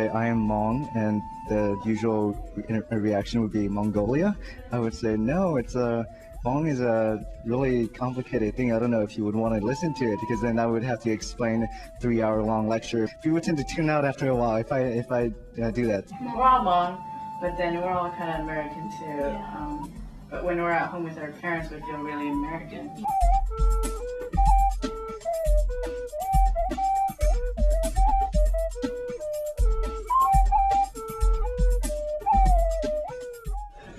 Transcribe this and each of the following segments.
say I am Hmong, and the usual reaction would be Mongolia, I would say no. Hmong is a really complicated thing. I don't know if you would want to listen to it, because then I would have to explain a 3-hour-long lecture. People tend to tune out after a while if I do that. We're all Hmong, but then we're all kind of American too. But when we're at home with our parents, we feel really American.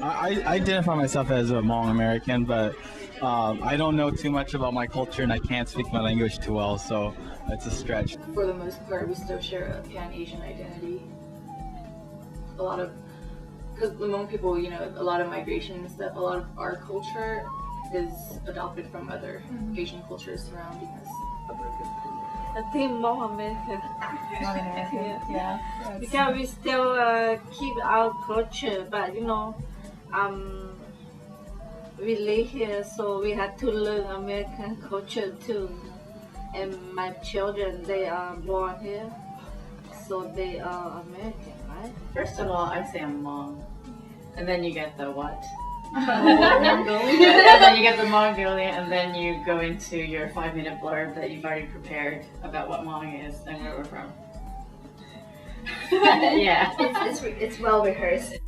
I identify myself as a Hmong American, but I don't know too much about my culture, and I can't speak my language too well, so it's a stretch. For the most part, we still share a Pan-Asian identity. Because the Hmong people, a lot of migration and stuff, a lot of our culture is adopted from other Asian cultures surrounding us. I think Hmong American. Hmong American, yeah. Because we still keep our culture, but we live here, so we have to learn American culture too. And my children, they are born here, so they are American, right? First of all, I say I'm Hmong, and then you get the what? And then you get the Mongolian, and then you go into your 5-minute blurb that you've already prepared about what Hmong is and where we're from. Yeah, it's well rehearsed.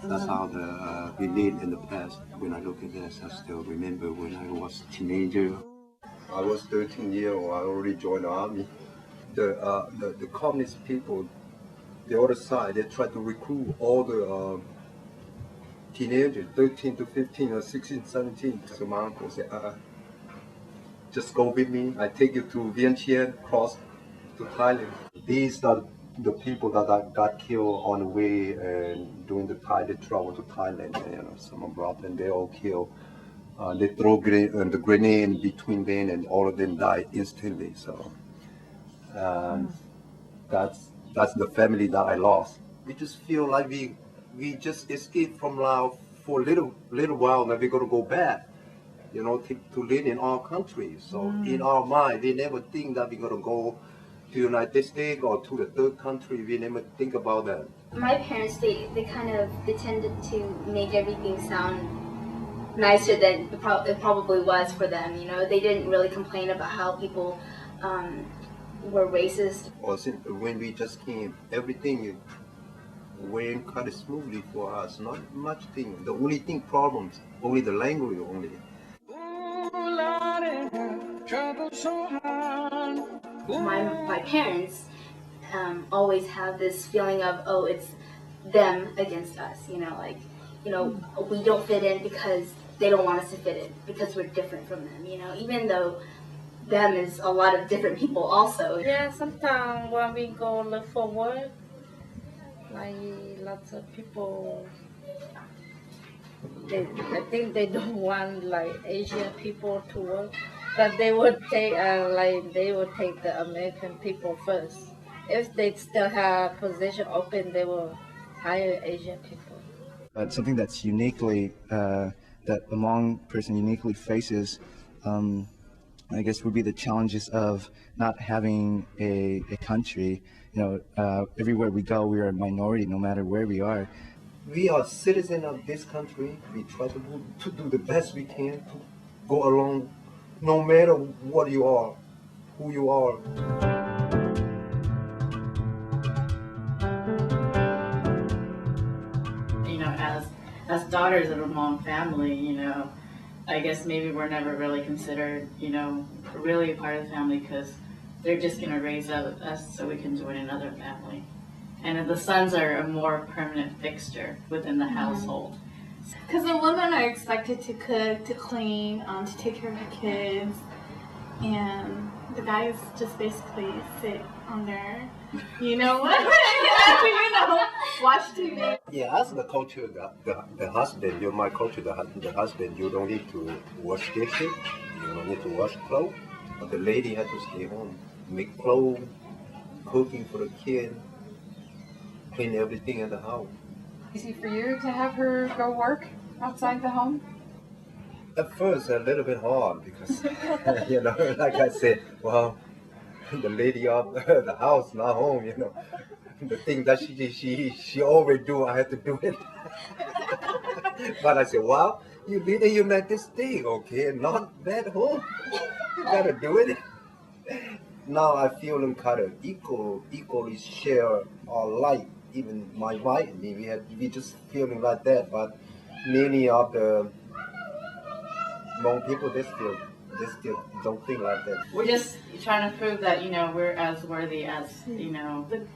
That's how we lived in the past. When I look at this, I still remember when I was a teenager. I was 13 years old. I already joined the army. The communist people, the other side, they try to recruit all the teenagers, 13 to 15 or 16, 17. So my uncle said, just go with me. I take you to Vientiane, cross to Thailand. These are the people that got killed on the way and during the travel to Thailand. Some of them, and they all killed. They throw the grenade between them, and all of them died instantly. So that's the family that I lost. We just feel like we just escaped from Laos for a little while, and we're gonna go back. To live in our country. So in our mind, we never think that we're going to go to the United States or to the third country. We never think about that. My parents, they tended to make everything sound nicer than it probably was for them. They didn't really complain about how people were racist. Or when we just came, everything went kind of smoothly for us. Not much thing. The only thing problems, only the language only. My parents always have this feeling of, it's them against us, we don't fit in because they don't want us to fit in, because we're different from them, even though them is a lot of different people also. Yeah, sometimes when we go look for work, like lots of people, I think they don't want like Asian people to work, but they would take the American people first. If they still have position open, they will hire Asian people. Something that's uniquely that a Hmong person uniquely faces, I guess, would be the challenges of not having a country. Everywhere we go, we are a minority, no matter where we are. We are citizens of this country. We try to do the best we can to go along, no matter what you are, who you are. As daughters of a Hmong family, I guess maybe we're never really considered, really a part of the family, because they're just going to raise us so we can join another family. And the sons are a more permanent fixture within the household. Because the women are expected to cook, to clean, to take care of the kids, and the guys just basically sit on their, watch TV. Yeah, as the culture, the husband, my culture, the husband, you don't need to wash dishes, you don't need to wash clothes, but the lady had to stay home, make clothes, cooking for the kid. clean everything in the house. Easy for you to have her go work outside the home? At first, a little bit hard because, like I said, well, the lady of the house not home, the thing that she always do, I have to do it. But I said, well, you lead the United States, okay, not back home. You gotta do it. Now I feel them kind of equally share our life. Even my wife and me, we just feeling like that. But many of the Hmong people, they still don't think like that. We're just trying to prove that, we're as worthy as, The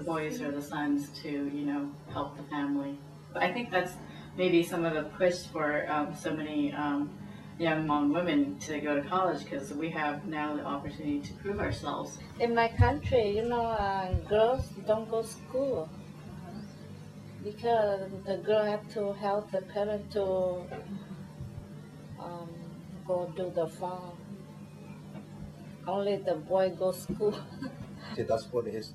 boys or the sons to, help the family. But I think that's maybe some of the push for so many young Hmong women to go to college, because we have now the opportunity to prove ourselves. In my country, girls don't go to school because the girl have to help the parent to go do the farm. Only the boy go school. See, that's what it is.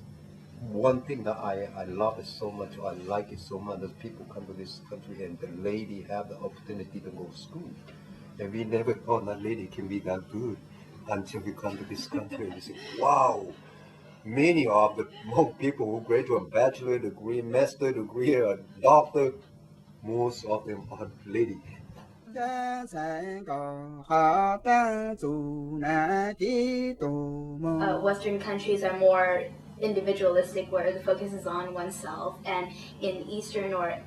One thing that I love it so much, I like it so much, that people come to this country and the lady have the opportunity to go to school. And we never thought that lady can be that good until we come to this country. We say, wow, many of the Hmong people who graduate a bachelor degree, master degree, a doctor, most of them are lady. Western countries are more individualistic, where the focus is on oneself, and in Eastern or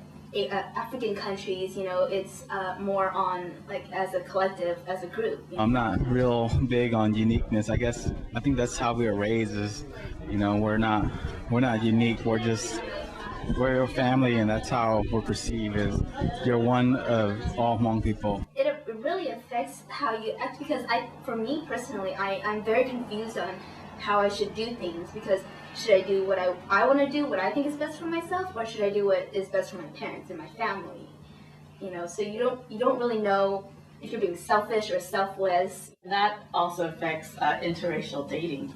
African countries, it's more on like as a collective, as a group. I'm not real big on uniqueness. I think that's how we were raised. Is we're not unique. We're a family, and that's how we're perceived. Is you're one of all Hmong people. It really affects how you act, because for me personally, I'm very confused on how I should do things, because should I do what I want to do, what I think is best for myself, or should I do what is best for my parents and my family? So you don't really know if you're being selfish or selfless. That also affects interracial dating,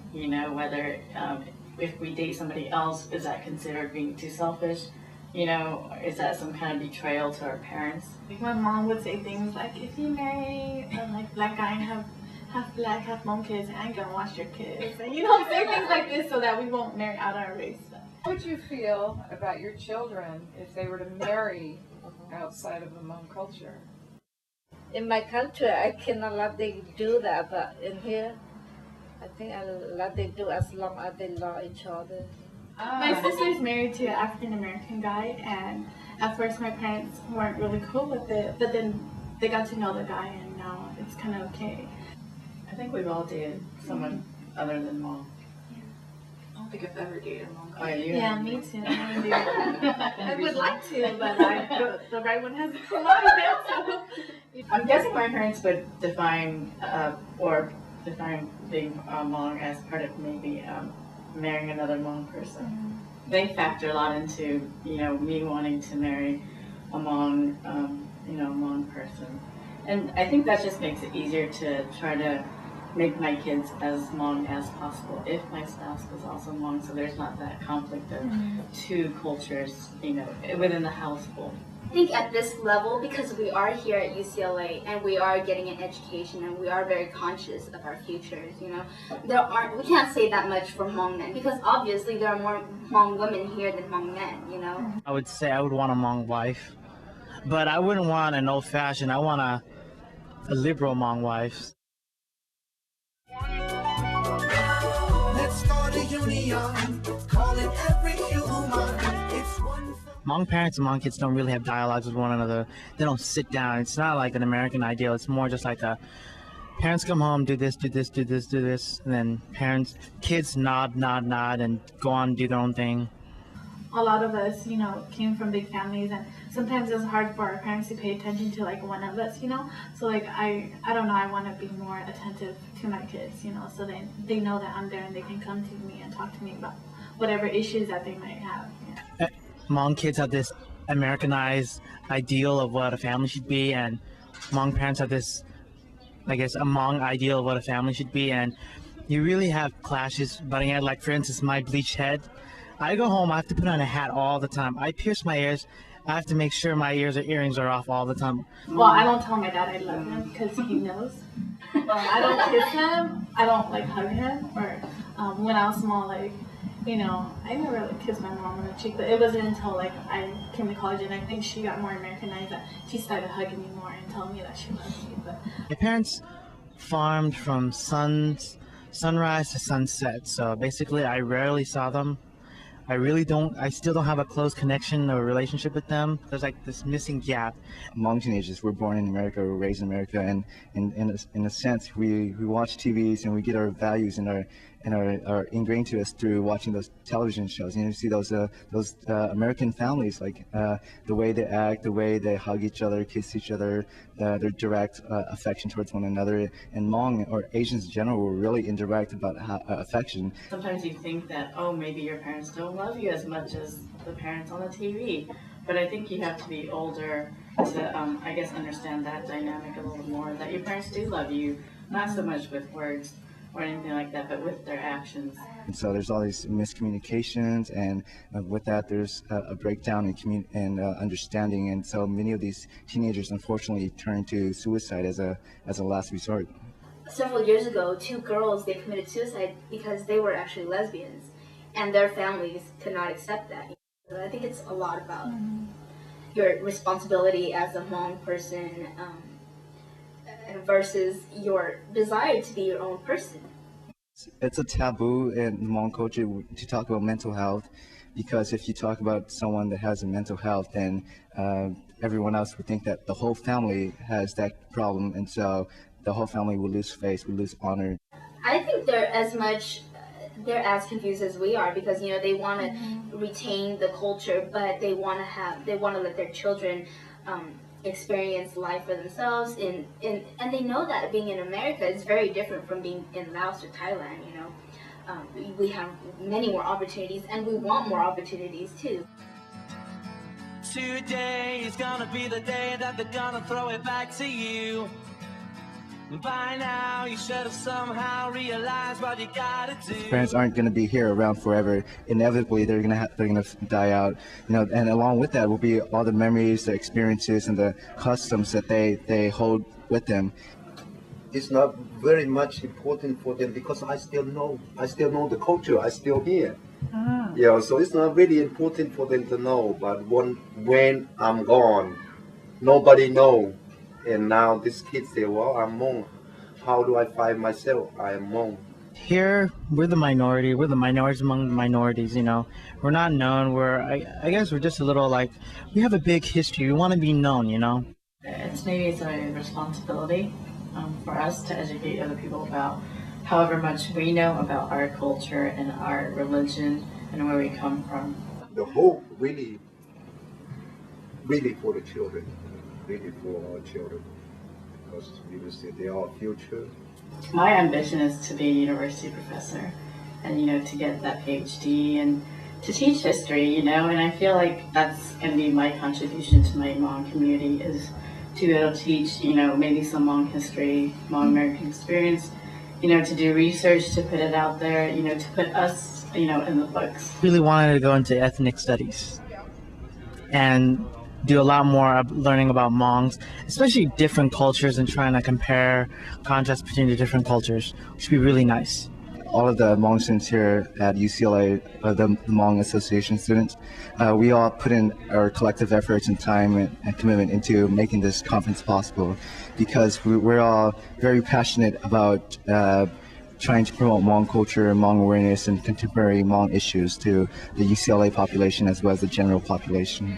whether if we date somebody else, is that considered being too selfish? Is that some kind of betrayal to our parents? My mom would say things like, if you marry a black guy and have half black, half Hmong kids, I ain't gonna watch your kids. And, say things like this so that we won't marry out our race. How would you feel about your children if they were to marry outside of the Hmong culture? In my country, I cannot let them do that, but in here, I think I let them do as long as they love each other. My sister's married to an African American guy, and at first my parents weren't really cool with it, but then they got to know the guy, and now it's kind of okay. I think we've all dated someone other than Hmong. I don't think I've ever dated a Hmong. Oh, you? Yeah, me too. I would like to, but the right one hasn't come out yet. So. I'm guessing my parents would define being Hmong as part of maybe marrying another Hmong person. They factor a lot into me wanting to marry a Hmong Hmong person, and I think that just makes it easier to try to make my kids as Hmong as possible if my spouse was also Hmong, so there's not that conflict of two cultures within the household. I think at this level, because we are here at UCLA and we are getting an education and we are very conscious of our futures, we can't say that much for Hmong men, because obviously there are more Hmong women here than Hmong men, I would say I would want a Hmong wife, but I wouldn't want an old-fashioned. I want a liberal Hmong wife. Let's start a union, call it every human. It's one. Hmong parents and Hmong kids don't really have dialogues with one another. They don't sit down. It's not like an American ideal. It's more just like parents come home, do this, do this, do this, do this, and then kids nod, and go on and do their own thing. A lot of us, came from big families, and sometimes it's hard for our parents to pay attention to one of us, So I don't know, I want to be more attentive to my kids, so they know that I'm there and they can come to me and talk to me about whatever issues that they might have. Hmong kids have this Americanized ideal of what a family should be, and Hmong parents have this, I guess, a Hmong ideal of what a family should be, and you really have clashes butting head. Like, for instance, my bleached head, I go home, I have to put on a hat all the time. I pierce my ears. I have to make sure my earrings are off all the time. Well, I don't tell my dad I love him because he knows. I don't kiss him. I don't like hug him. Or when I was small, like, you know, I never like kissed my mom on the cheek. But it wasn't until like I came to college and I think she got more Americanized that she started hugging me more and telling me that she loves me. But My parents farmed from sunrise to sunset. So basically, I rarely saw them. I still don't have a close connection or relationship with them. There's like this missing gap. Hmong teenagers, we're born in America, we're raised in America, and in a sense, we watch TVs and we get our values and are ingrained to us through watching those television shows. You see those American families, like the way they act, the way they hug each other, kiss each other, their direct affection towards one another. And Hmong or Asians in general were really indirect about affection. Sometimes you think that, oh, maybe your parents don't love you as much as the parents on the TV. But I think you have to be older to, I guess, understand that dynamic a little more, that your parents do love you, not so much with words or anything like that, but with their actions. And so there's all these miscommunications, and with that there's a breakdown in understanding, and so many of these teenagers unfortunately turn to suicide as a last resort. Several years ago, 2 girls, they committed suicide because they were actually lesbians, and their families could not accept that. So I think it's a lot about your responsibility as a Hmong person versus your desire to be your own person. It's a taboo in Hmong culture to talk about mental health, because if you talk about someone that has a mental health, then everyone else would think that the whole family has that problem, and so the whole family will lose face, will lose honor. I think they're as confused as we are, because they want to retain the culture, but they want to let their children experience life for themselves, and they know that being in America is very different from being in Laos or Thailand. We have many more opportunities, and we want more opportunities too. Today is gonna be the day that they're gonna throw it back to you. By now, you should have somehow realized what you gotta do. Parents aren't going to be here around forever. Inevitably, they're going to die out. And along with that will be all the memories, the experiences, and the customs that they hold with them. It's not very much important for them because I still know the culture. I still here. Yeah, so it's not really important for them to know. But when I'm gone, nobody know. And now these kids say, well, I'm Hmong. How do I find myself? I am Hmong. Here, we're the minority. We're the minorities among the minorities, We're not known. I guess we're just a little we have a big history. We want to be known, Maybe it's a responsibility for us to educate other people about however much we know about our culture and our religion and where we come from. The hope really for the children. Really for our children, because we will say they are our future. My ambition is to be a university professor, and to get that PhD and to teach history, and I feel like that's going to be my contribution to my Hmong community, is to be able to teach, maybe some Hmong history, Hmong American experience, to do research, to put it out there, to put us, in the books. Really wanted to go into ethnic studies and do a lot more learning about Hmongs, especially different cultures, and trying to compare, contrast between the different cultures, which would be really nice. All of the Hmong students here at UCLA, the Hmong Association students, we all put in our collective efforts and time and commitment into making this conference possible, because we're all very passionate about trying to promote Hmong culture, Hmong awareness, and contemporary Hmong issues to the UCLA population as well as the general population.